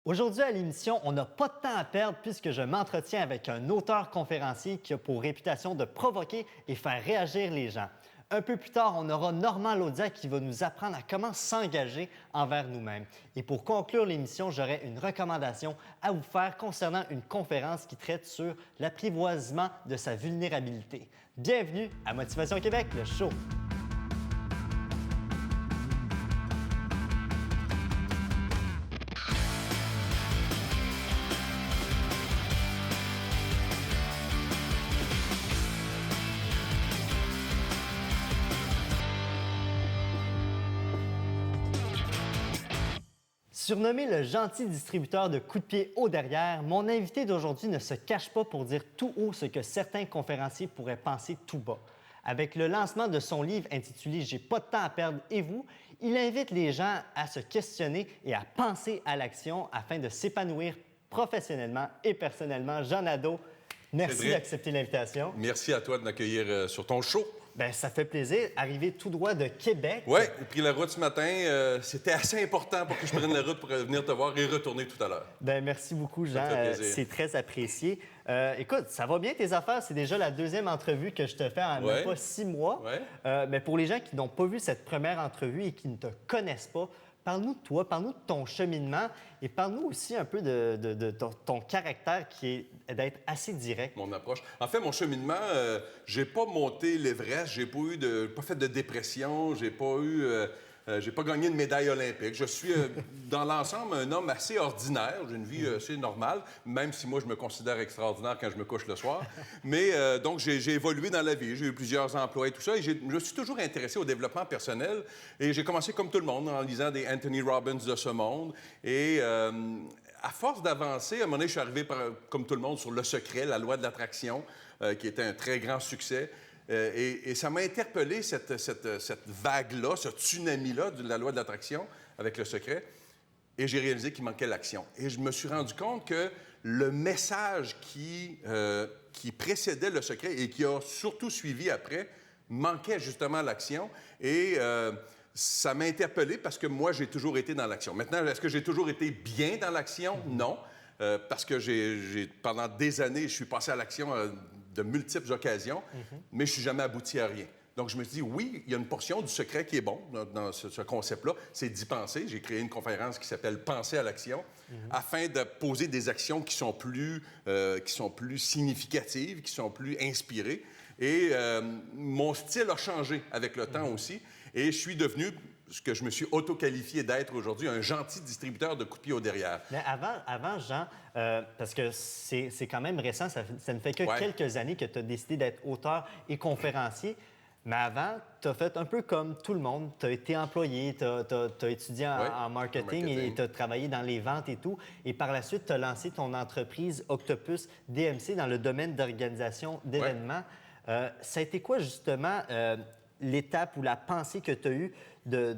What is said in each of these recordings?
Aujourd'hui à l'émission, on n'a pas de temps à perdre puisque je m'entretiens avec un auteur conférencier qui a pour réputation de provoquer et faire réagir les gens. Un peu plus tard, on aura Normand Laudiat qui va nous apprendre à comment s'engager envers nous-mêmes. Et pour conclure l'émission, j'aurai une recommandation à vous faire concernant une conférence qui traite sur l'apprivoisement de sa vulnérabilité. Bienvenue à Motivation Québec, le show! Surnommé le gentil distributeur de coups de pied haut derrière, mon invité d'aujourd'hui ne se cache pas pour dire tout haut ce que certains conférenciers pourraient penser tout bas. Avec le lancement de son livre intitulé « J'ai pas de temps à perdre et vous », il invite les gens à se questionner et à penser à l'action afin de s'épanouir professionnellement et personnellement. Jean Nadeau, merci d'accepter l'invitation. Merci à toi de m'accueillir sur ton show. Bien, ça fait plaisir. Arrivé tout droit de Québec. Oui, j'ai pris la route ce matin. C'était assez important pour que je prenne la route pour venir te voir et retourner tout à l'heure. Bien, merci beaucoup, Jean. C'est très apprécié. Écoute, ça va bien tes affaires? C'est déjà la deuxième entrevue que je te fais en même pas 6 mois. Mais pour les gens qui n'ont pas vu cette première entrevue et qui ne te connaissent pas, parle-nous de toi, parle-nous de ton cheminement et parle-nous aussi un peu de ton caractère qui est d'être assez direct. Mon approche. En fait, mon cheminement, j'ai pas monté l'Everest, j'ai pas fait de dépression, j'ai pas gagné de médaille olympique. Je suis, dans l'ensemble, un homme assez ordinaire. J'ai une vie assez normale, même si moi, je me considère extraordinaire quand je me couche le soir. Mais donc, j'ai évolué dans la vie. J'ai eu plusieurs emplois et tout ça. Et je suis toujours intéressé au développement personnel. Et j'ai commencé comme tout le monde, en lisant des Anthony Robbins de ce monde. Et à force d'avancer, à un moment donné, je suis arrivé, comme tout le monde, sur Le Secret, la loi de l'attraction, qui était un très grand succès. Et ça m'a interpellé, cette vague-là, ce tsunami-là de la loi de l'attraction avec Le Secret. Et j'ai réalisé qu'il manquait l'action. Et je me suis rendu compte que le message qui précédait Le Secret et qui a surtout suivi après manquait justement l'action. Et ça m'a interpellé parce que moi, j'ai toujours été dans l'action. Maintenant, est-ce que j'ai toujours été bien dans l'action? Non. Parce que pendant des années, je suis passé à l'action de multiples occasions, mais je ne suis jamais abouti à rien. Donc, je me suis dit, oui, il y a une portion du secret qui est bon dans ce concept-là, c'est d'y penser. J'ai créé une conférence qui s'appelle « Penser à l'action » afin de poser des actions qui sont plus significatives, qui sont plus inspirées. Et mon style a changé avec le temps aussi. Et je suis devenu ce que je me suis auto-qualifié d'être aujourd'hui, un gentil distributeur de coups de pied au derrière. Mais avant Jean, parce que c'est quand même récent, ça ne fait que quelques années que tu as décidé d'être auteur et conférencier. Mais avant, tu as fait un peu comme tout le monde. Tu as été employé, tu as étudié en marketing et tu as travaillé dans les ventes et tout. Et par la suite, tu as lancé ton entreprise Octopus DMC dans le domaine d'organisation d'événements. Ça a été quoi, justement, l'étape ou la pensée que tu as eue de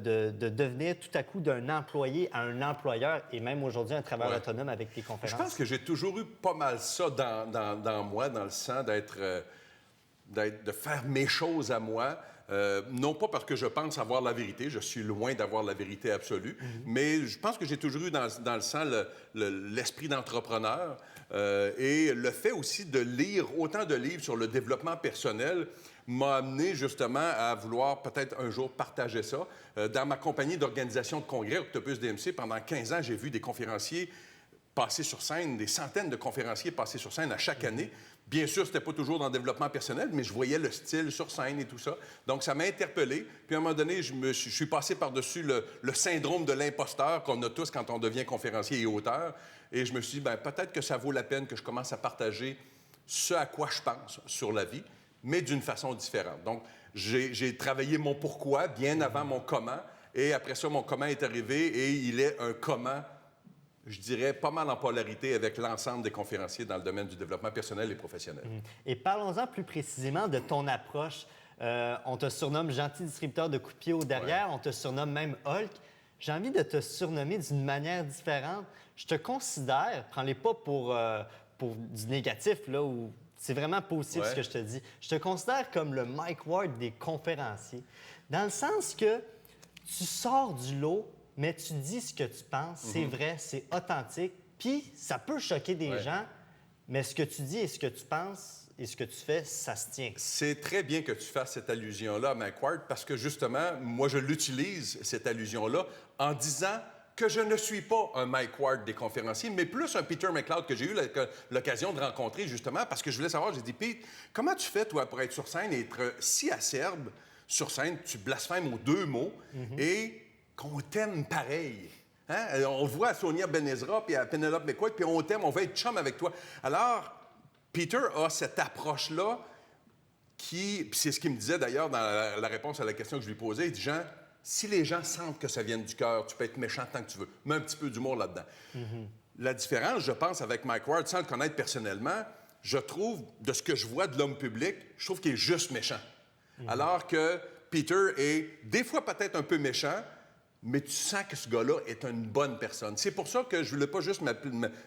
devenir tout à coup d'un employé à un employeur et même aujourd'hui un travailleur autonome avec tes conférences? Je pense que j'ai toujours eu pas mal ça dans moi, dans le sang, de faire mes choses à moi. Non pas parce que je pense avoir la vérité, je suis loin d'avoir la vérité absolue, mais je pense que j'ai toujours eu dans le sang l'esprit d'entrepreneur et le fait aussi de lire autant de livres sur le développement personnel m'a amené justement à vouloir peut-être un jour partager ça. Dans ma compagnie d'organisation de congrès, Octopus DMC, pendant 15 ans, j'ai vu des conférenciers passer sur scène, des centaines de conférenciers passer sur scène à chaque année. Bien sûr, c'était pas toujours dans le développement personnel, mais je voyais le style sur scène et tout ça. Donc, ça m'a interpellé. Puis, à un moment donné, je suis passé par-dessus le syndrome de l'imposteur qu'on a tous quand on devient conférencier et auteur. Et je me suis dit, peut-être que ça vaut la peine que je commence à partager ce à quoi je pense sur la vie, mais d'une façon différente. Donc, j'ai travaillé mon pourquoi bien avant mon comment. Et après ça, mon comment est arrivé et il est un comment, je dirais, pas mal en polarité avec l'ensemble des conférenciers dans le domaine du développement personnel et professionnel. Et parlons-en plus précisément de ton approche. On te surnomme gentil distributeur de coups de pied au derrière, on te surnomme même Hulk. J'ai envie de te surnommer d'une manière différente. Je te considère, prends-les pas pour du négatif, là, ou c'est vraiment positif ce que je te dis. Je te considère comme le Mike Ward des conférenciers, dans le sens que tu sors du lot, mais tu dis ce que tu penses, c'est vrai, c'est authentique, puis ça peut choquer des gens, mais ce que tu dis et ce que tu penses et ce que tu fais, ça se tient. C'est très bien que tu fasses cette allusion-là à Mike Ward parce que justement, moi, je l'utilise, cette allusion-là, en disant que je ne suis pas un Mike Ward des conférenciers, mais plus un Peter McLeod que j'ai eu l'occasion de rencontrer justement parce que je voulais savoir, j'ai dit, Pete, comment tu fais, toi, pour être sur scène et être si acerbe sur scène, tu blasphèmes aux 2 mots et qu'on t'aime pareil. Hein? On le voit à Sonia Benezra puis à Penelope McQuaid, puis on t'aime, on veut être chum avec toi. Alors, Peter a cette approche-là qui, puis c'est ce qu'il me disait d'ailleurs dans la réponse à la question que je lui posais, il dit, Jean, si les gens sentent que ça vient du cœur, tu peux être méchant tant que tu veux. Mets un petit peu d'humour là-dedans. La différence, je pense, avec Mike Ward, sans le connaître personnellement, je trouve, de ce que je vois de l'homme public, je trouve qu'il est juste méchant. Alors que Peter est des fois peut-être un peu méchant, mais tu sens que ce gars-là est une bonne personne. C'est pour ça que je ne voulais pas juste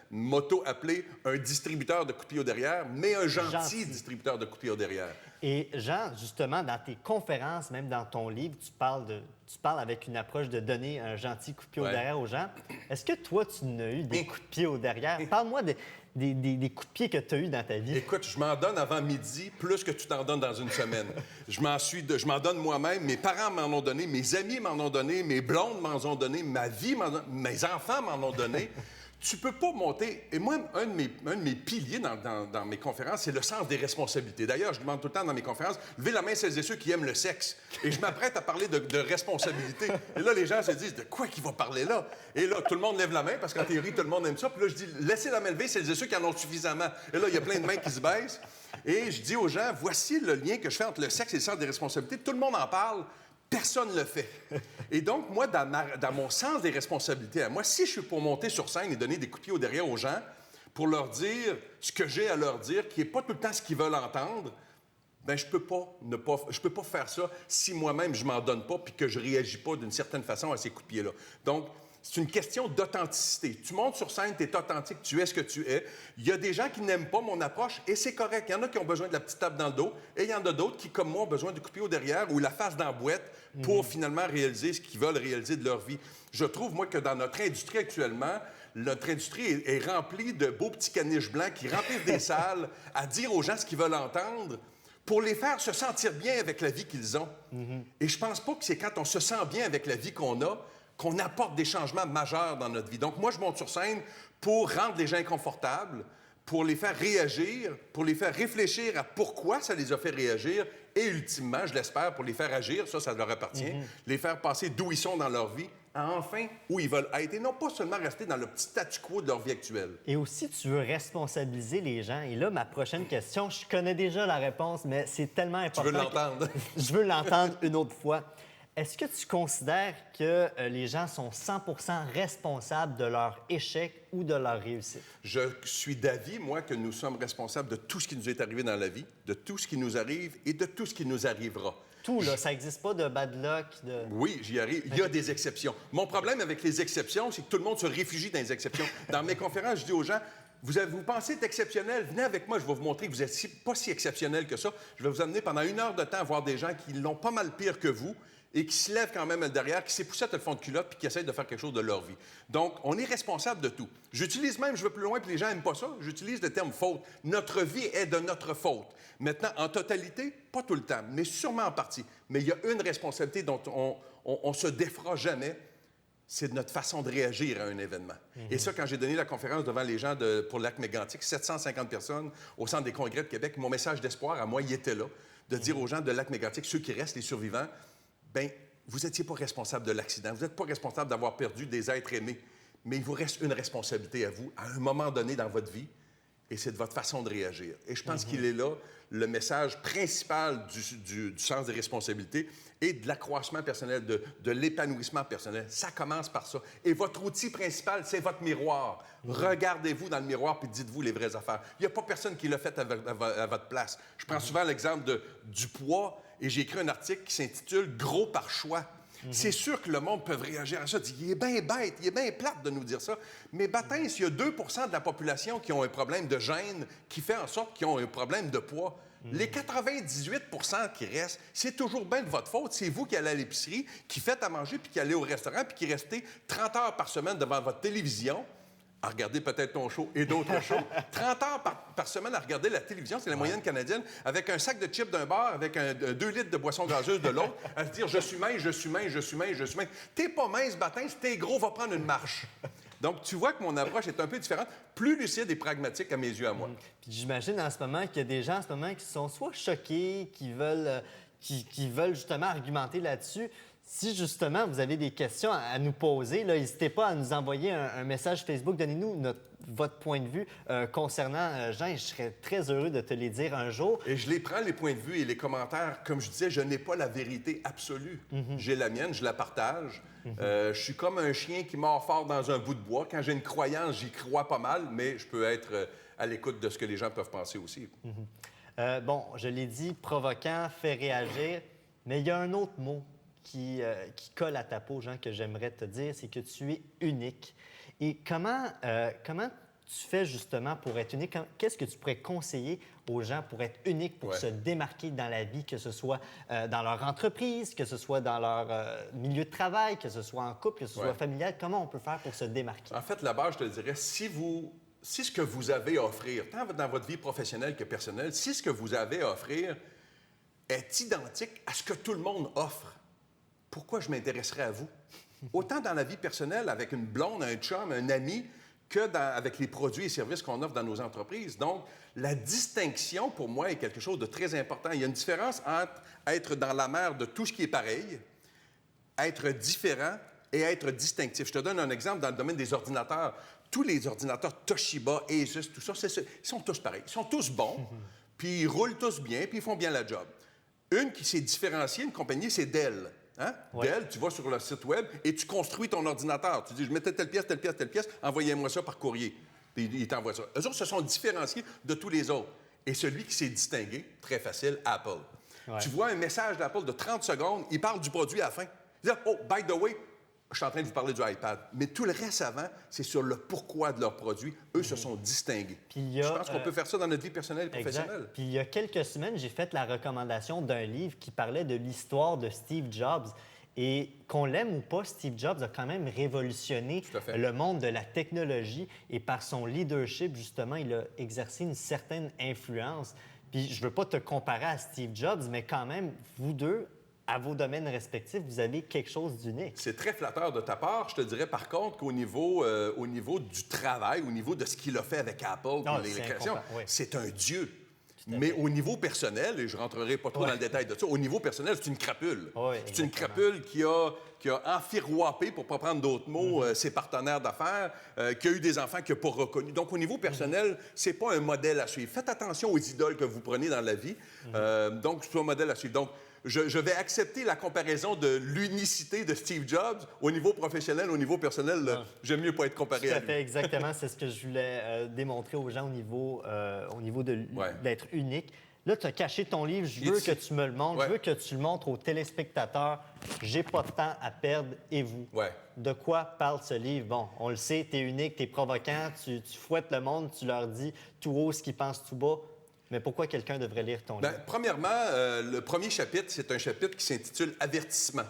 m'auto-appeler un distributeur de coups de pied au derrière, mais un gentil distributeur de coups de pied au derrière. Et Jean, justement, dans tes conférences, même dans ton livre, tu parles avec une approche de donner un gentil coup de pied au derrière aux gens. Est-ce que toi, tu n'as eu des coups de pied au derrière? Parle-moi des coups de pied que tu as eus dans ta vie. Écoute, je m'en donne avant midi plus que tu t'en donnes dans une semaine. Je m'en donne moi-même. Mes parents m'en ont donné, mes amis m'en ont donné, mes blondes m'en ont donné, ma vie mes enfants m'en ont donné. Tu peux pas monter... Et moi, un de mes piliers dans mes conférences, c'est le sens des responsabilités. D'ailleurs, je demande tout le temps dans mes conférences, levez la main celles et ceux qui aiment le sexe. Et je m'apprête à parler de responsabilité. Et là, les gens se disent, de quoi qu'il va parler là? Et là, tout le monde lève la main, parce qu'en théorie, tout le monde aime ça. Puis là, je dis, laissez la main levée celles et ceux qui en ont suffisamment. Et là, il y a plein de mains qui se baissent. Et je dis aux gens, voici le lien que je fais entre le sexe et le sens des responsabilités. Tout le monde en parle. Personne ne le fait. Et donc, moi, dans mon sens des responsabilités à moi, si je suis pour monter sur scène et donner des coups de pied au derrière aux gens, pour leur dire ce que j'ai à leur dire, qui n'est pas tout le temps ce qu'ils veulent entendre, bien, je peux pas faire ça si moi-même, je m'en donne pas puis que je réagis pas d'une certaine façon à ces coups de pied-là. Donc, c'est une question d'authenticité. Tu montes sur scène, tu es authentique, tu es ce que tu es. Il y a des gens qui n'aiment pas mon approche et c'est correct. Il y en a qui ont besoin de la petite tape dans le dos et il y en a d'autres qui, comme moi, ont besoin de couper au derrière ou la face dans la boîte pour finalement réaliser ce qu'ils veulent réaliser de leur vie. Je trouve, moi, que dans notre industrie actuellement, notre industrie est remplie de beaux petits caniches blancs qui remplissent des salles à dire aux gens ce qu'ils veulent entendre pour les faire se sentir bien avec la vie qu'ils ont. Et je pense pas que c'est quand on se sent bien avec la vie qu'on a qu'on apporte des changements majeurs dans notre vie. Donc, moi, je monte sur scène pour rendre les gens inconfortables, pour les faire réagir, pour les faire réfléchir à pourquoi ça les a fait réagir et, ultimement, je l'espère, pour les faire agir, ça leur appartient, les faire passer d'où ils sont dans leur vie à enfin où ils veulent être et non pas seulement rester dans le petit statu quo de leur vie actuelle. Et aussi, tu veux responsabiliser les gens. Et là, ma prochaine question, je connais déjà la réponse, mais c'est tellement important. Tu veux l'entendre? Je veux l'entendre une autre fois. Est-ce que tu considères que les gens sont 100% responsables de leur échec ou de leur réussite? Je suis d'avis, moi, que nous sommes responsables de tout ce qui nous est arrivé dans la vie, de tout ce qui nous arrive et de tout ce qui nous arrivera. Tout, là, ça n'existe pas de bad luck, de... Oui, j'y arrive. Il y a des exceptions. Mon problème avec les exceptions, c'est que tout le monde se réfugie dans les exceptions. Dans mes conférences, je dis aux gens, vous pensez être exceptionnel, venez avec moi, je vais vous montrer que vous n'êtes pas si exceptionnel que ça. Je vais vous amener pendant 1 heure de temps à voir des gens qui l'ont pas mal pire que vous, et qui se lèvent quand même derrière, qui s'époussent le fond de culotte puis qui essayent de faire quelque chose de leur vie. Donc, on est responsable de tout. J'utilise même, je vais plus loin, puis les gens n'aiment pas ça, j'utilise le terme « faute ». Notre vie est de notre faute. Maintenant, en totalité, pas tout le temps, mais sûrement en partie. Mais il y a une responsabilité dont on se défera jamais, c'est de notre façon de réagir à un événement. Et ça, quand j'ai donné la conférence devant les gens pour le lac Mégantic, 750 personnes au Centre des congrès de Québec, mon message d'espoir à moi, il était là, de dire aux gens de lac Mégantic, ceux qui restent, les survivants, bien, vous n'étiez pas responsable de l'accident, vous n'êtes pas responsable d'avoir perdu des êtres aimés, mais il vous reste une responsabilité à vous, à un moment donné dans votre vie, et c'est de votre façon de réagir. Et je pense qu'il est là le message principal du sens des responsabilités et de l'accroissement personnel, de l'épanouissement personnel. Ça commence par ça. Et votre outil principal, c'est votre miroir. Regardez-vous dans le miroir puis dites-vous les vraies affaires. Il n'y a pas personne qui l'a fait à votre place. Je prends souvent l'exemple du poids et j'ai écrit un article qui s'intitule « Gros par choix ». C'est sûr que le monde peut réagir à ça. Il est bien bête, il est bien plate de nous dire ça. Mais bâtin, s'il y a 2 % de la population qui ont un problème de gène qui fait en sorte qu'ils ont un problème de poids, Les 98 qui restent, c'est toujours bien de votre faute. C'est vous qui allez à l'épicerie, qui faites à manger, puis qui allez au restaurant, puis qui restez 30 heures par semaine devant votre télévision à regarder peut-être ton show et d'autres shows. 30 heures par semaine à regarder la télévision, c'est la moyenne canadienne, avec un sac de chips d'un bar, avec 2 litres de boisson gazeuse de l'autre, à se dire « je suis mince, je suis mince, je suis mince, je suis mince ». T'es pas mince, bâtin, si t'es gros, va prendre une marche. Donc, tu vois que mon approche est un peu différente, plus lucide et pragmatique à mes yeux, à moi. Puis j'imagine en ce moment qu'il y a des gens en ce moment qui sont soit choqués, qui veulent justement argumenter là-dessus. Si justement vous avez des questions à nous poser, n'hésitez pas à nous envoyer un message Facebook. Donnez-nous votre point de vue concernant Jean et je serais très heureux de te les dire un jour. Et je les prends, les points de vue et les commentaires. Comme je disais, je n'ai pas la vérité absolue. J'ai la mienne, je la partage. Je suis comme un chien qui mord fort dans un bout de bois. Quand j'ai une croyance, j'y crois pas mal, mais je peux être à l'écoute de ce que les gens peuvent penser aussi. Bon, je l'ai dit, provoquant, fait réagir, mais il y a un autre mot qui colle à ta peau, Jean, que j'aimerais te dire, c'est que tu es unique. Et comment tu fais justement pour être unique? Qu'est-ce que tu pourrais conseiller aux gens pour être uniques, pour se démarquer dans la vie, que ce soit dans leur entreprise, que ce soit dans leur milieu de travail, que ce soit en couple, que ce soit familial? Comment on peut faire pour se démarquer? En fait, là-bas, je te dirais, si ce que vous avez à offrir, tant dans votre vie professionnelle que personnelle, si ce que vous avez à offrir est identique à ce que tout le monde offre, pourquoi je m'intéresserais à vous? Autant dans la vie personnelle, avec une blonde, un chum, un ami, que avec les produits et services qu'on offre dans nos entreprises. Donc, la distinction, pour moi, est quelque chose de très important. Il y a une différence entre être dans la mer de tout ce qui est pareil, être différent et être distinctif. Je te donne un exemple dans le domaine des ordinateurs. Tous les ordinateurs Toshiba, Asus, tout ça, ils sont tous pareils. Ils sont tous bons, puis ils roulent tous bien, puis ils font bien la job. Une qui s'est différenciée, une compagnie, c'est Dell. Hein? Dell, tu vas sur le site web et tu construis ton ordinateur. Tu dis, je mettais telle pièce, telle pièce, telle pièce, envoyez-moi ça par courrier. Puis il t'envoie ça. Eux autres se sont différenciés de tous les autres. Et celui qui s'est distingué, très facile, Apple. Tu vois un message d'Apple de 30 secondes, il parle du produit à la fin. Il dit, oh, by the way, je suis en train de vous parler du iPad. Mais tout le reste avant, c'est sur le pourquoi de leur produit. Eux se sont distingués. Je pense qu'on peut faire ça dans notre vie personnelle et professionnelle. Exact. Puis il y a quelques semaines, j'ai fait la recommandation d'un livre qui parlait de l'histoire de Steve Jobs. Et qu'on l'aime ou pas, Steve Jobs a quand même révolutionné le monde de la technologie. Et par son leadership, justement, il a exercé une certaine influence. Puis je ne veux pas te comparer à Steve Jobs, mais quand même, vous deux, à vos domaines respectifs, vous avez quelque chose d'unique. C'est très flatteur de ta part. Je te dirais par contre qu'au niveau du travail, au niveau de ce qu'il a fait avec Apple pour les créations, c'est un dieu. Mais au niveau personnel, et je ne rentrerai pas trop dans le détail de ça, au niveau personnel, c'est une crapule. C'est une crapule qui a enfiroipé, pour ne pas prendre d'autres mots, ses partenaires d'affaires, qui a eu des enfants qu'il n'a pas reconnus. Donc, au niveau personnel, c'est pas un modèle à suivre. Faites attention aux idoles que vous prenez dans la vie. Donc, c'est un modèle à suivre. Donc, je vais accepter la comparaison de l'unicité de Steve Jobs au niveau professionnel, au niveau personnel. J'aime mieux pas être comparé à lui. Tout à fait, exactement. C'est ce que je voulais démontrer aux gens au niveau d'être unique. Là, tu as caché ton livre. Je veux que tu me le montres. Je veux que tu le montres aux téléspectateurs. J'ai pas de temps à perdre. Et vous? De quoi parle ce livre? Bon, on le sait, tu es unique, tu es provoquant, tu fouettes le monde, tu leur dis tout haut ce qu'ils pensent tout bas. Mais pourquoi quelqu'un devrait lire ton livre? Premièrement, le premier chapitre, c'est un chapitre qui s'intitule « Avertissement ».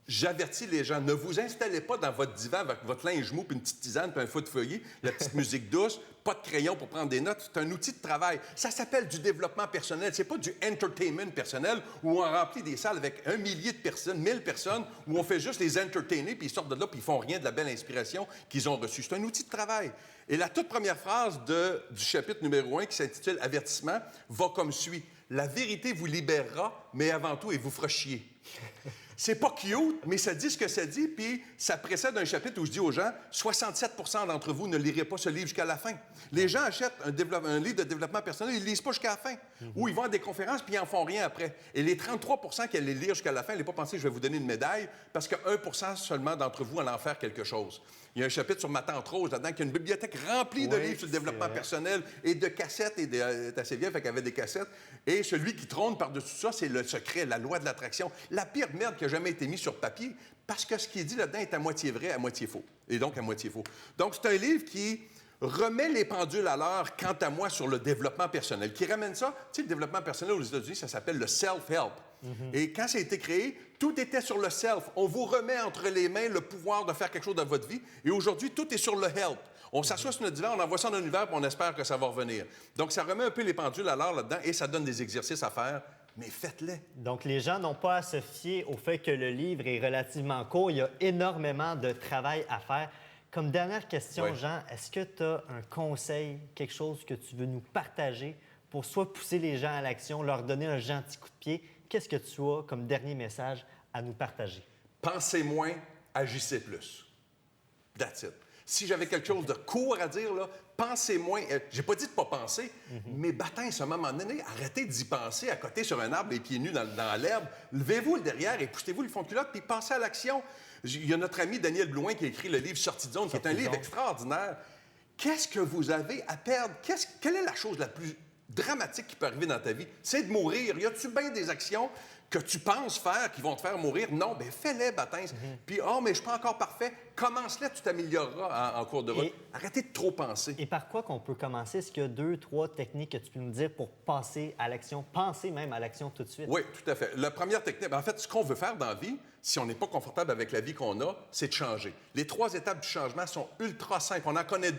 J'avertis les gens, ne vous installez pas dans votre divan avec votre linge mou, puis une petite tisane, puis un feu de feuillet, la petite musique douce, pas de crayon pour prendre des notes. C'est un outil de travail. Ça s'appelle du développement personnel. C'est pas du entertainment personnel où on remplit des salles avec 1 millier de personnes, 1000 personnes, où on fait juste les entertainer, puis ils sortent de là, puis ils font rien de la belle inspiration qu'ils ont reçue. C'est un outil de travail. Et la toute première phrase du chapitre numéro 1, qui s'intitule « Avertissement », va comme suit. « La vérité vous libérera, mais avant tout, elle vous fera chier. » C'est pas cute, mais ça dit ce que ça dit, puis ça précède un chapitre où je dis aux gens, 67 % d'entre vous ne lirez pas ce livre jusqu'à la fin. Les gens achètent un livre de développement personnel, ils ne lisent pas jusqu'à la fin. Ou ils vont à des conférences, puis ils n'en font rien après. Et les 33 % qui allaient lire jusqu'à la fin, n'allez pas penser que je vais vous donner une médaille, parce que 1 % seulement d'entre vous allait en faire quelque chose. Il y a un chapitre sur ma tante Rose là-dedans, qui a une bibliothèque remplie de livres sur le développement personnel et de cassettes. Elle est assez vieille, fait qu'elle avait des cassettes. Et celui qui trône par-dessus ça, c'est le secret, la loi de l'attraction. La pire merde qui a jamais été mise sur papier, parce que ce qui est dit là-dedans est à moitié vrai, à moitié faux. Et donc à moitié faux. Donc, c'est un livre qui remet les pendules à l'heure, quant à moi, sur le développement personnel. Qui ramène ça, tu sais, le développement personnel aux États-Unis, ça s'appelle le self-help. Et quand ça a été créé, tout était sur le self. On vous remet entre les mains le pouvoir de faire quelque chose dans votre vie. Et aujourd'hui, tout est sur le help. On s'assoit sur notre divan, on envoie ça dans l'univers, puis on espère que ça va revenir. Donc, ça remet un peu les pendules à l'heure là-dedans et ça donne des exercices à faire. Mais faites-les. Donc, les gens n'ont pas à se fier au fait que le livre est relativement court. Il y a énormément de travail à faire. Comme dernière question, Oui. Jean, est-ce que tu as un conseil, quelque chose que tu veux nous partager pour soit pousser les gens à l'action, leur donner un gentil coup de pied? Qu'est-ce que tu as comme dernier message à nous partager? Pensez moins, agissez plus. That's it. Si j'avais quelque chose de court à dire, là, pensez moins. J'ai pas dit de pas penser, mais bâtins, à un moment donné, arrêtez d'y penser à côté sur un arbre, les pieds nus dans l'herbe. Levez-vous le derrière et poussez-vous le fond de culotte, puis passez à l'action. Il y a notre ami Daniel Blouin qui a écrit le livre Sortie de zone, qui est un livre extraordinaire. Qu'est-ce que vous avez à perdre? Quelle est la chose la plus dramatique qui peut arriver dans ta vie? C'est de mourir. Y a-tu bien des actions que tu penses faire qui vont te faire mourir? Non, bien fais-les, bâtins. Puis, mais je suis pas encore parfait. Commence-les, tu t'amélioreras en cours de route. Arrêtez de trop penser. Et par quoi qu'on peut commencer? Est-ce qu'il y a 2, 3 techniques que tu peux nous dire pour passer à l'action, penser même à l'action tout de suite? Oui, tout à fait. La première technique, en fait, ce qu'on veut faire dans la vie, si on n'est pas confortable avec la vie qu'on a, c'est de changer. Les 3 étapes du changement sont ultra simples. On en connaît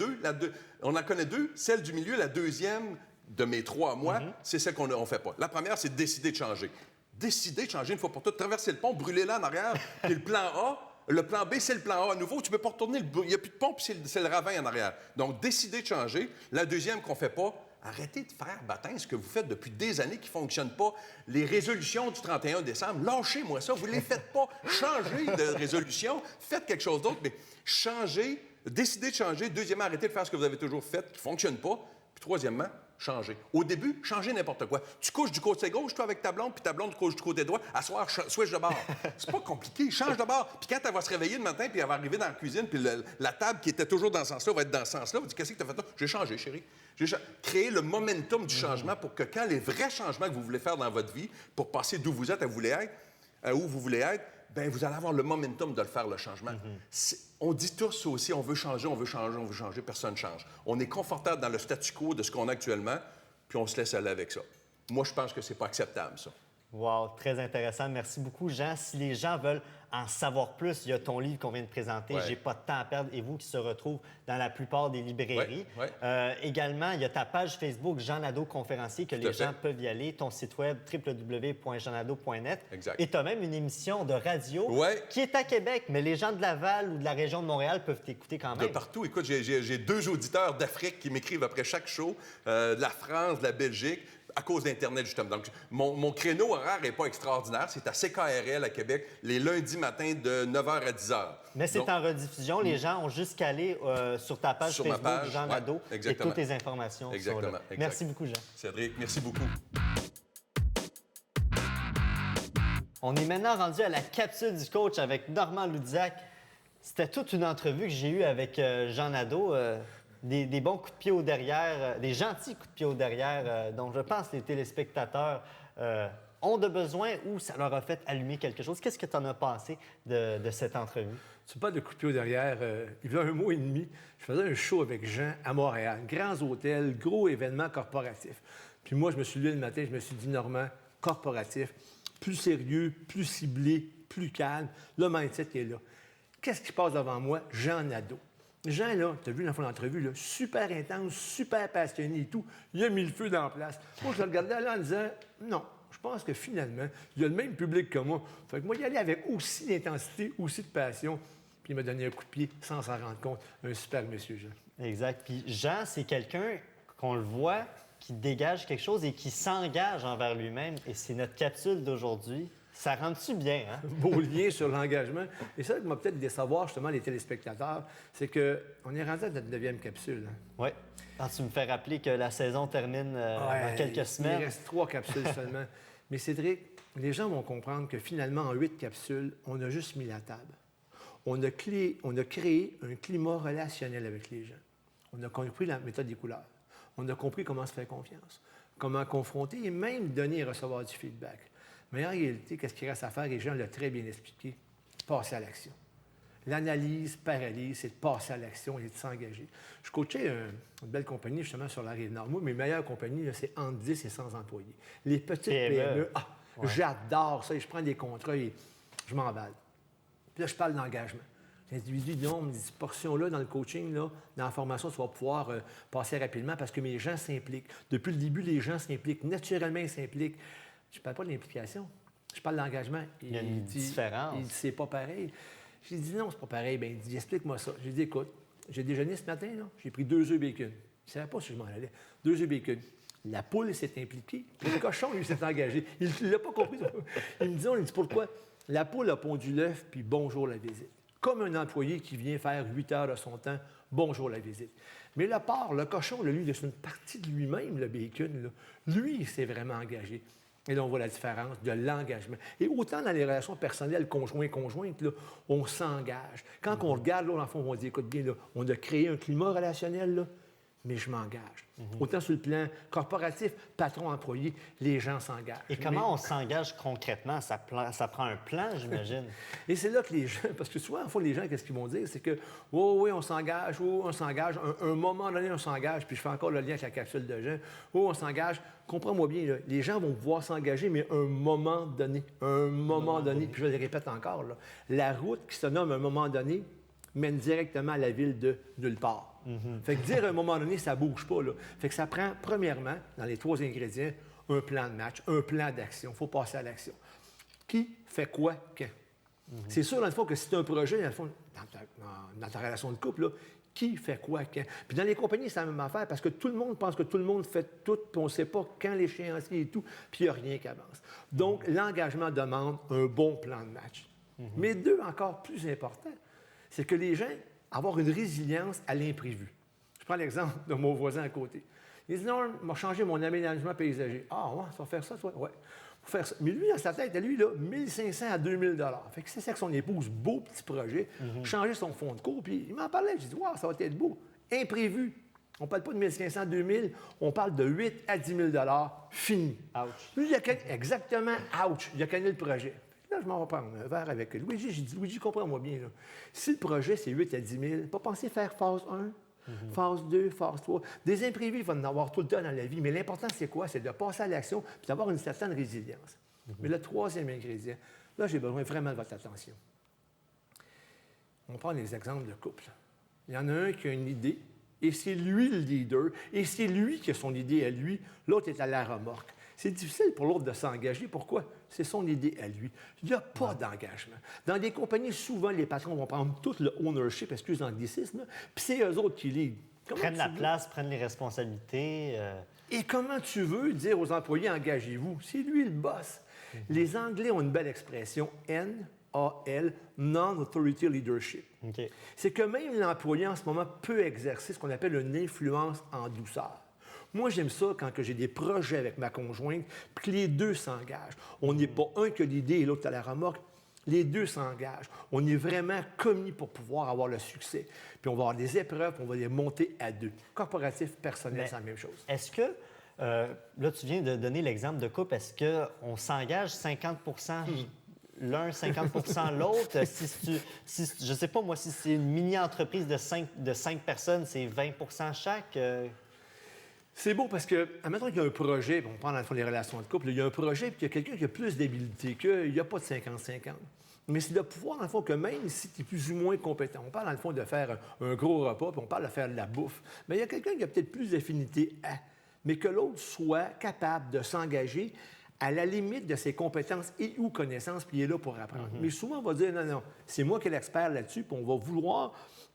deux. Celle du milieu, la deuxième de mes 3 mois, c'est celle qu'on ne fait pas. La première, c'est de décider de changer. Décider de changer une fois pour toutes, traverser le pont, brûler là en arrière, puis le plan A. Le plan B, c'est le plan A à nouveau. Tu ne peux pas retourner. Il n'y a plus de pont, puis c'est le ravin en arrière. Donc, décidez de changer. La deuxième qu'on ne fait pas, arrêtez de faire, bâtin, ce que vous faites depuis des années qui ne fonctionne pas. Les résolutions du 31 décembre, lâchez-moi ça. Vous ne les faites pas. Changez de résolution. Faites quelque chose d'autre, mais changez. Décidez de changer. Deuxièmement, arrêtez de faire ce que vous avez toujours fait qui ne fonctionne pas. Puis troisièmement, changer. Au début, changez n'importe quoi. Tu couches du côté gauche, toi, avec ta blonde, puis ta blonde couche du côté droit. À soir, switch de bord. C'est pas compliqué. Change de bord. Puis quand elle va se réveiller le matin, puis elle va arriver dans la cuisine, puis la table qui était toujours dans ce sens-là va être dans ce sens-là. Vous dites, qu'est-ce que tu as fait? J'ai changé, chérie. Créer le momentum du changement pour que quand les vrais changements que vous voulez faire dans votre vie, pour passer d'où vous êtes à où vous voulez être, bien, vous allez avoir le momentum de le faire, le changement. On dit tous aussi, on veut changer, personne ne change. On est confortable dans le statu quo de ce qu'on a actuellement, puis on se laisse aller avec ça. Moi, je pense que c'est pas acceptable, ça. Wow, très intéressant. Merci beaucoup, Jean. Si les gens veulent en savoir plus, il y a ton livre qu'on vient de présenter, Ouais. J'ai pas de temps à perdre, et vous qui se retrouve dans la plupart des librairies. Ouais, ouais. Également, il y a ta page Facebook, Jean Nadeau Conférencier, que Tout à les gens fait. peuvent y aller, ton site web, www.jeannadeau.net. Exact. Et tu as même une émission de radio Ouais. qui est à Québec, mais les gens de Laval ou de la région de Montréal peuvent t'écouter quand De même. partout. Écoute, j'ai 2 auditeurs d'Afrique qui m'écrivent après chaque show, de la France, de la Belgique, à cause d'Internet, justement. Donc, mon créneau horaire n'est pas extraordinaire. C'est à CKRL à Québec, les lundis matins de 9h à 10h. Mais c'est Donc, en rediffusion. Les gens ont juste qu'à aller sur ta page Sur ma Facebook, page, Jean ouais, Nadeau, et exactement. toutes les informations sont Exactement, là. exact. Merci beaucoup, Jean. Cédric, merci beaucoup. On est maintenant rendu à la capsule du coach avec Normand Loudzac. C'était toute une entrevue que j'ai eue avec Jean Nadeau. Des bons coups de pied au derrière, des gentils coups de pied au derrière, dont je pense les téléspectateurs ont de besoin ou ça leur a fait allumer quelque chose. Qu'est-ce que tu en as pensé de cette entrevue? Tu parles de coup de pied au derrière. Il y a 1 mois et demi, je faisais un show avec Jean à Montréal. Grands hôtels, gros événements corporatifs. Puis moi, je me suis levé le matin, je me suis dit, Normand, corporatif, plus sérieux, plus ciblé, plus calme. Le mindset qui est là. Qu'est-ce qui passe devant moi? Jean Nadeau. Jean, là, tu as vu dans l'entrevue, là, super intense, super passionné et tout. Il a mis le feu dans la place. Moi, je le regardais là en disant, non, je pense que finalement, il a le même public que moi. Fait que moi, il allait avec aussi d'intensité, aussi de passion. Puis il m'a donné un coup de pied sans s'en rendre compte. Un super monsieur, Jean. Exact. Puis Jean, c'est quelqu'un qu'on le voit qui dégage quelque chose et qui s'engage envers lui-même. Et c'est notre capsule d'aujourd'hui. Ça rentre-tu bien, hein? Beau lien sur l'engagement. Et ça qui m'a peut-être décevoir justement les téléspectateurs, c'est qu'on est rendu à notre 9e capsule. Hein. Oui. Tu me fais rappeler que la saison termine dans quelques semaines. Il reste 3 capsules seulement. Mais Cédric, les gens vont comprendre que finalement, en 8 capsules, on a juste mis la table. On a créé un climat relationnel avec les gens. On a compris la méthode des couleurs. On a compris comment se faire confiance, comment confronter et même donner et recevoir du feedback. Mais en réalité, qu'est-ce qu'il reste à faire? Et Jean l'a très bien expliqué. Passer à l'action. L'analyse, paralyse, c'est de passer à l'action et de s'engager. Je coachais une belle compagnie, justement, sur la Rive-Nord. Moi, mes meilleures compagnies, là, c'est entre 10 et 100 employés. Les petites PME, j'adore ça. Et je prends des contrats et je m'emballe. Puis là, je parle d'engagement. L'individu dit non, mais cette portion-là, dans le coaching, là, dans la formation, tu vas pouvoir passer rapidement parce que mes gens s'impliquent. Depuis le début, les gens s'impliquent. Naturellement, ils s'impliquent. Je ne parle pas de l'implication. Je parle d'engagement. Il y a une différence. Il dit, c'est pas pareil. J'ai dit, non, c'est pas pareil. Bien, il dit, explique-moi ça. J'ai dit, écoute, j'ai déjeuné ce matin, là. J'ai pris 2 œufs bacon. Je ne savais pas si je m'en allais. 2 œufs bacon. La poule s'est impliquée. Puis le cochon, lui, s'est engagé. Il ne l'a pas compris. Il me dit, on lui dit, pourquoi? La poule a pondu l'œuf, puis bonjour la visite. Comme un employé qui vient faire 8 heures de son temps, bonjour la visite. Mais le porc, le cochon, là, lui, c'est une partie de lui-même, le bacon. Là. Lui, il s'est vraiment engagé. Et là, on voit la différence de l'engagement. Et autant dans les relations personnelles, conjointes, là, on s'engage. Quand on regarde, là, l'enfant, on dit, écoute bien, là, on a créé un climat relationnel, là, mais je m'engage. Autant sur le plan corporatif, patron-employé, les gens s'engagent. Et comment on s'engage concrètement? Ça prend un plan, j'imagine. Et c'est là que les gens, parce que souvent, en fait, les gens, qu'est-ce qu'ils vont dire? C'est que, oui, on s'engage, un moment donné, on s'engage, puis je fais encore le lien avec la capsule de Jean, on s'engage. Comprends-moi bien, là, les gens vont pouvoir s'engager, mais un moment donné, puis je le répète encore, là, la route qui se nomme un moment donné mène directement à la ville de nulle part. Fait que dire à un moment donné, ça ne bouge pas. Là. Fait que ça prend, premièrement, dans les 3 ingrédients, un plan de match, un plan d'action. Il faut passer à l'action. Qui fait quoi, quand? C'est sûr, dans le fond, que si tu as un projet, dans le fond, dans ta relation de couple, là, qui fait quoi, quand? Puis dans les compagnies, c'est la même affaire, parce que tout le monde pense que tout le monde fait tout, puis on ne sait pas quand l'échéancier et tout, puis il n'y a rien qui avance. Donc, l'engagement demande un bon plan de match. Mais 2, encore plus important, c'est que les gens avoir une résilience à l'imprévu. Je prends l'exemple de mon voisin à côté. Il dit, non, il m'a changé mon aménagement paysager. Ah, ouais, tu vas faire ça, toi? Ouais. Faut faire ça. Mais lui, dans sa tête, lui, là, 1500 à 2000 $. Fait que c'est ça que son épouse, beau petit projet, changer son fond de cours, puis il m'en parlait. J'ai dit, wow, ça va être beau. Imprévu. On ne parle pas de 1500 à 2000, on parle de 8 à 10 000 $. Fini. Ouch. Lui, exactement, ouch. Il a gagné le projet. Là, je m'en vais prendre un verre avec Luigi. J'ai dit, Luigi, comprends-moi bien. Là. Si le projet, c'est 8 à 10 000, pas penser faire phase 1, phase 2, phase 3. Des imprévus, il va en avoir tout le temps dans la vie. Mais l'important, c'est quoi? C'est de passer à l'action et d'avoir une certaine résilience. Mais le 3e ingrédient, là, j'ai besoin vraiment de votre attention. On prend les exemples de couple. Il y en a un qui a une idée, et c'est lui le leader, et c'est lui qui a son idée à lui. L'autre est à la remorque. C'est difficile pour l'autre de s'engager. Pourquoi? C'est son idée à lui. Il n'y a pas d'engagement. Dans des compagnies, souvent, les patrons vont prendre tout le ownership, excuse l'anglicisme, puis c'est eux autres qui lead. Prennent la place, prennent les responsabilités. Et comment tu veux dire aux employés, engagez-vous? C'est lui le boss. Les Anglais ont une belle expression, NAL, Non-Authority Leadership. Okay. C'est que même l'employé, en ce moment, peut exercer ce qu'on appelle une influence en douceur. Moi, j'aime ça quand j'ai des projets avec ma conjointe, puis que les 2 s'engagent. On n'est pas un que l'idée et l'autre à la remorque. Les 2 s'engagent. On est vraiment commis pour pouvoir avoir le succès. Puis on va avoir des épreuves, puis on va les monter à 2. Corporatif, personnel, c'est la même chose. Est-ce que, là, tu viens de donner l'exemple de couple, est-ce qu'on s'engage 50 l'un, 50 l'autre? Je ne sais pas, moi, si c'est une mini-entreprise de 5 personnes, c'est 20 chaque? C'est beau parce que, admettons qu'il y a un projet, on prend dans le fond les relations de couple, il y a un projet, puis il y a quelqu'un qui a plus d'habilité qu'il n'y a pas de 50-50. Mais c'est de pouvoir, dans le fond, que même si tu es plus ou moins compétent, on parle, dans le fond, de faire un gros repas, puis on parle de faire de la bouffe, mais il y a quelqu'un qui a peut-être plus d'affinité à, mais que l'autre soit capable de s'engager à la limite de ses compétences et ou connaissances, puis il est là pour apprendre. Mais souvent, on va dire, non, c'est moi qui est l'expert là-dessus, puis on va vouloir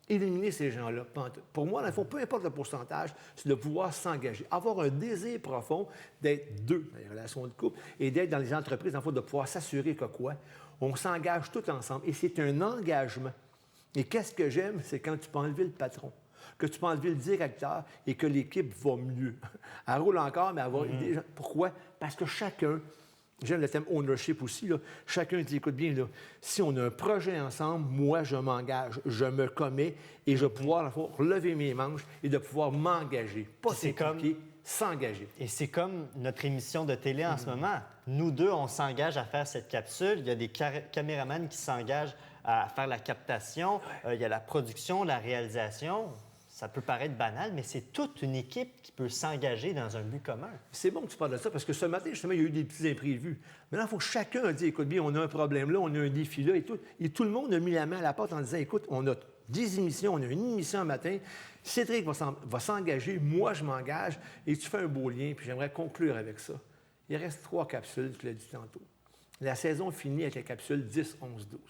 éliminer ces gens-là. Pour moi, dans le fond, peu importe le pourcentage, c'est de pouvoir s'engager, avoir un désir profond d'être 2 dans les relations de couple et d'être dans les entreprises, dans le fond, de pouvoir s'assurer que quoi? On s'engage tout ensemble et c'est un engagement. Et qu'est-ce que j'aime? C'est quand tu peux enlever le patron, que tu peux enlever le directeur et que l'équipe va mieux. Elle roule encore, mais elle va... Pourquoi? Parce que chacun... J'aime le thème ownership aussi. Là. Chacun dit, écoute bien, là, si on a un projet ensemble, moi, je m'engage, je me commets et je vais pouvoir lever mes manches et de pouvoir m'engager. Pas s'impliquer, s'engager. Et c'est comme notre émission de télé en ce moment. Nous 2, on s'engage à faire cette capsule. Il y a des caméramans qui s'engagent à faire la captation, il y a la production, la réalisation. Ça peut paraître banal, mais c'est toute une équipe qui peut s'engager dans un but commun. C'est bon que tu parles de ça, parce que ce matin, justement, il y a eu des petits imprévus. Maintenant, il faut que chacun dise, écoute bien, on a un problème là, on a un défi là, et tout. Et tout le monde a mis la main à la porte en disant, écoute, on a 10 émissions, on a une émission un matin, Cédric va s'engager, moi, je m'engage, et tu fais un beau lien, puis j'aimerais conclure avec ça. Il reste 3 capsules, tu l'as dit tantôt. La saison finit avec la capsule 10, 11, 12.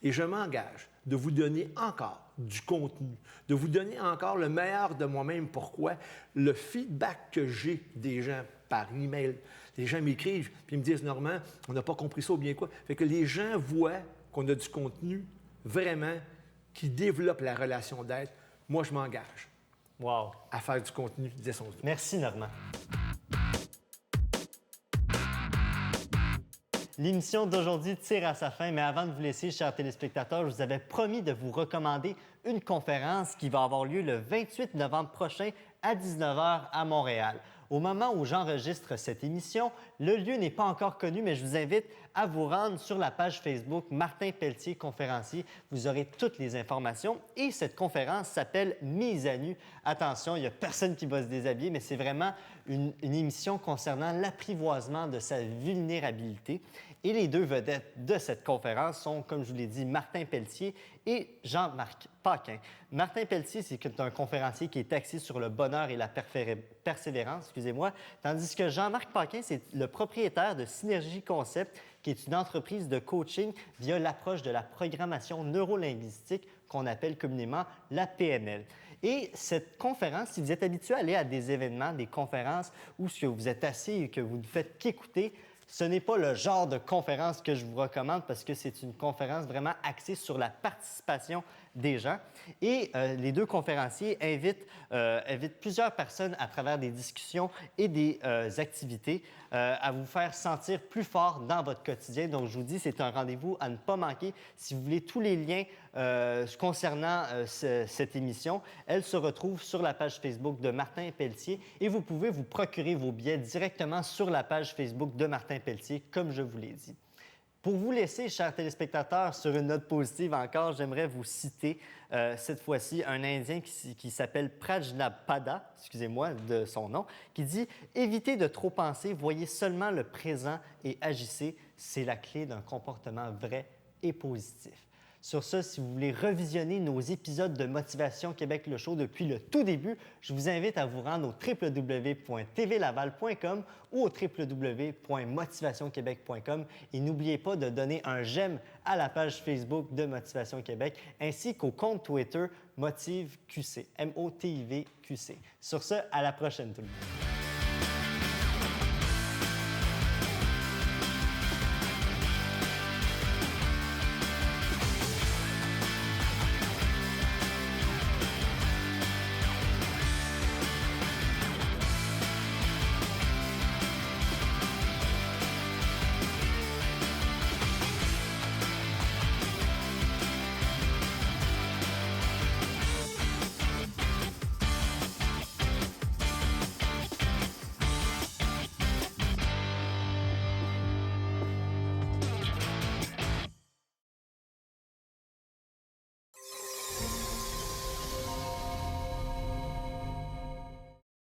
Et je m'engage de vous donner encore du contenu, de vous donner encore le meilleur de moi-même. Pourquoi? Le feedback que j'ai des gens par email, les gens m'écrivent, puis ils me disent, Normand, on n'a pas compris ça ou bien quoi. Fait que les gens voient qu'on a du contenu vraiment qui développe la relation d'aide. Moi, je m'engage à faire du contenu 10, 11, 12. Merci, Normand. L'émission d'aujourd'hui tire à sa fin, mais avant de vous laisser, chers téléspectateurs, je vous avais promis de vous recommander une conférence qui va avoir lieu le 28 novembre prochain à 19h à Montréal. Au moment où j'enregistre cette émission, le lieu n'est pas encore connu, mais je vous invite à vous rendre sur la page Facebook Martin Pelletier, conférencier. Vous aurez toutes les informations et cette conférence s'appelle « Mise à nu ». Attention, il n'y a personne qui va se déshabiller, mais c'est vraiment une émission concernant l'apprivoisement de sa vulnérabilité. Et les 2 vedettes de cette conférence sont, comme je vous l'ai dit, Martin Pelletier et Jean-Marc Paquin. Martin Pelletier, c'est un conférencier qui est axé sur le bonheur et la persévérance, tandis que Jean-Marc Paquin, c'est le propriétaire de Synergie Concept, qui est une entreprise de coaching via l'approche de la programmation neurolinguistique qu'on appelle communément la PNL. Et cette conférence, si vous êtes habitué à aller à des événements, des conférences où vous êtes assis et que vous ne faites qu'écouter, ce n'est pas le genre de conférence que je vous recommande parce que c'est une conférence vraiment axée sur la participation des gens. Et les 2 conférenciers invitent plusieurs personnes à travers des discussions et des activités à vous faire sentir plus fort dans votre quotidien. Donc, je vous dis, c'est un rendez-vous à ne pas manquer. Si vous voulez tous les liens concernant cette émission, elle se retrouve sur la page Facebook de Martin Pelletier et vous pouvez vous procurer vos billets directement sur la page Facebook de Martin Pelletier, comme je vous l'ai dit. Pour vous laisser, chers téléspectateurs, sur une note positive encore, j'aimerais vous citer cette fois-ci un Indien qui s'appelle Prajnapada, excusez-moi de son nom, qui dit « Évitez de trop penser, voyez seulement le présent et agissez, c'est la clé d'un comportement vrai et positif ». Sur ce, si vous voulez revisionner nos épisodes de Motivation Québec le show depuis le tout début, je vous invite à vous rendre au www.tvlaval.com ou au www.motivationquebec.com et n'oubliez pas de donner un j'aime à la page Facebook de Motivation Québec ainsi qu'au compte Twitter MotiveQC, MOTIVQC. Sur ce, à la prochaine tout le monde.